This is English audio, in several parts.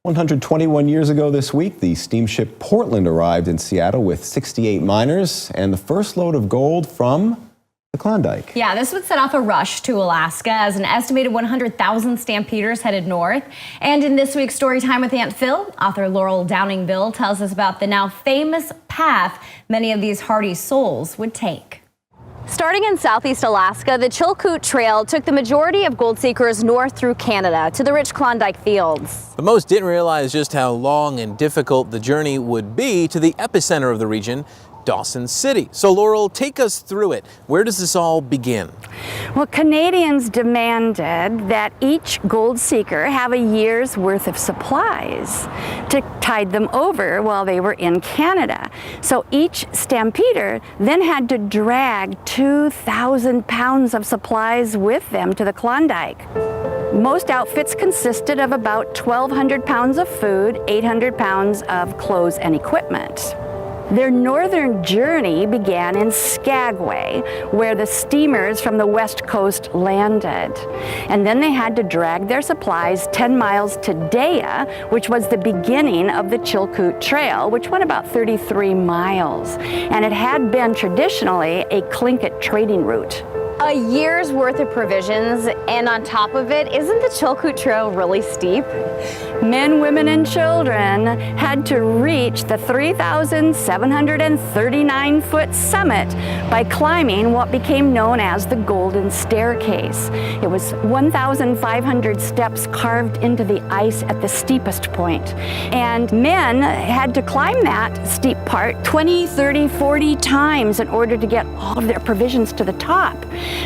121 years ago this week, the steamship Portland arrived in Seattle with 68 miners and the first load of gold from the Klondike. Yeah, this would set off a rush to Alaska as an estimated 100,000 stampeders headed north. And in this week's Storytime with Aunt Phil, author Laurel Downingville tells us about the now famous path many of these hardy souls would take. Starting in southeast Alaska, the Chilkoot Trail took the majority of gold seekers north through Canada to the rich Klondike fields. But most didn't realize just how long and difficult the journey would be to the epicenter of the region, Dawson City. So Laurel, take us through it. Where does this all begin? Well, Canadians demanded that each gold seeker have a year's worth of supplies to tide them over while they were in Canada. So each stampeder then had to drag 2,000 pounds of supplies with them to the Klondike. Most outfits consisted of about 1,200 pounds of food, 800 pounds of clothes and equipment. Their northern journey began in Skagway, where the steamers from the west coast landed. And then they had to drag their supplies 10 miles to Dyea, which was the beginning of the Chilkoot Trail, which went about 33 miles. And it had been traditionally a Tlingit trading route. A year's worth of provisions, and on top of it, isn't the Chilkoot Trail really steep? Men, women, and children had to reach the 3,739-foot summit by climbing what became known as the Golden Staircase. It was 1,500 steps carved into the ice at the steepest point. And men had to climb that steep part 20, 30, 40 times in order to get all of their provisions to the top.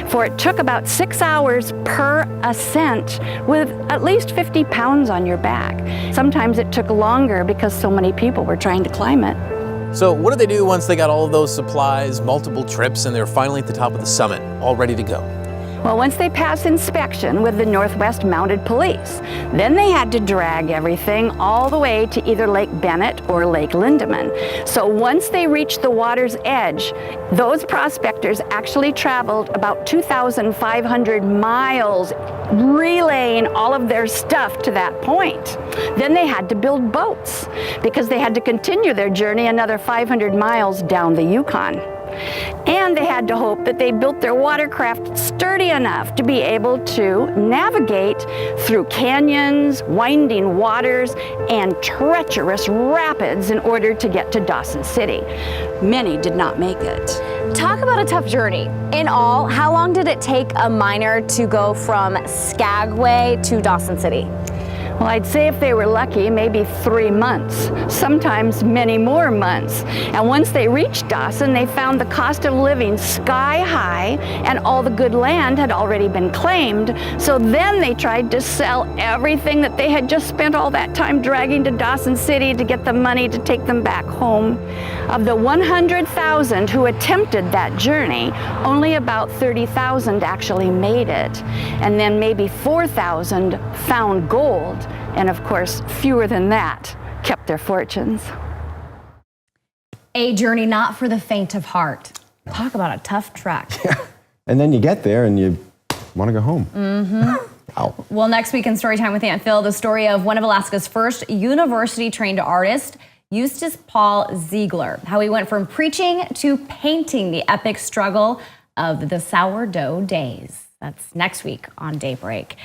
For it took about 6 hours per ascent with at least 50 pounds on your back. Sometimes it took longer because so many people were trying to climb it. So what did they do once they got all of those supplies, multiple trips, and they were finally at the top of the summit, all ready to go? Well, once they passed inspection with the Northwest Mounted Police, then they had to drag everything all the way to either Lake Bennett or Lake Lindeman. So once they reached the water's edge, those prospectors actually traveled about 2,500 miles relaying all of their stuff to that point. Then they had to build boats because they had to continue their journey another 500 miles down the Yukon. And they had to hope that they built their watercraft sturdy enough to be able to navigate through canyons, winding waters, and treacherous rapids in order to get to Dawson City. Many did not make it. Talk about a tough journey. In all, how long did it take a miner to go from Skagway to Dawson City? Well, I'd say if they were lucky, maybe 3 months, sometimes many more months. And once they reached Dawson, they found the cost of living sky high and all the good land had already been claimed. So then they tried to sell everything that they had just spent all that time dragging to Dawson City to get the money to take them back home. Of the 100,000 who attempted that journey, only about 30,000 actually made it. And then maybe 4,000 found gold. And of course, fewer than that kept their fortunes. A journey not for the faint of heart. Talk about a tough trek. Yeah. And then you get there and you want to go home. Wow. Well, next week in Storytime with Aunt Phil, the story of one of Alaska's first university-trained artists, Eustace Paul Ziegler, how he went from preaching to painting the epic struggle of the sourdough days. That's next week on Daybreak.